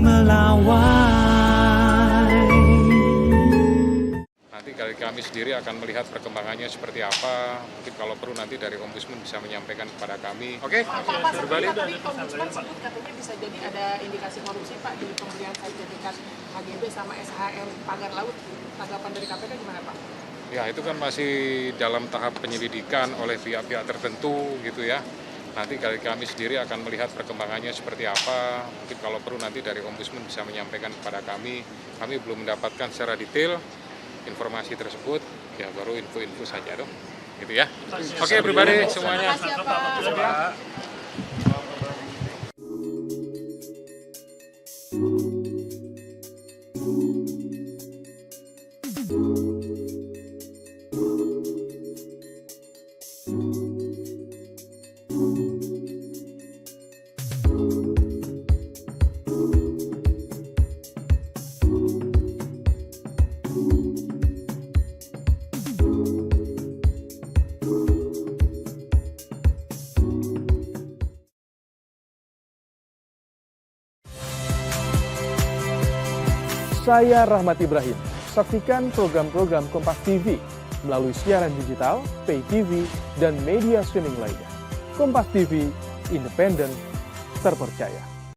melawai. Nanti dari kami sendiri akan melihat perkembangannya seperti apa. Mungkin kalau perlu nanti dari Ombudsman bisa menyampaikan kepada kami. Oke, berbalik. Tapi Ombudsman sebut katanya bisa jadi ada indikasi korupsi Pak di pemberian sertifikat HGB sama SHM pagar laut. Tanggapan dari KPK gimana Pak? Ya itu kan masih dalam tahap penyelidikan oleh pihak-pihak tertentu gitu ya. Nanti dari kami sendiri akan melihat perkembangannya seperti apa. Mungkin kalau perlu nanti dari Ombudsman bisa menyampaikan kepada kami. Kami belum mendapatkan secara detail informasi tersebut, ya baru info-info saja dong. Gitu ya. Oke, pribadi semuanya. Terima kasih Pak. Saya Rahmat Ibrahim. Saksikan program-program Kompas TV melalui siaran digital, pay TV, dan media streaming lainnya. Kompas TV, independen, terpercaya.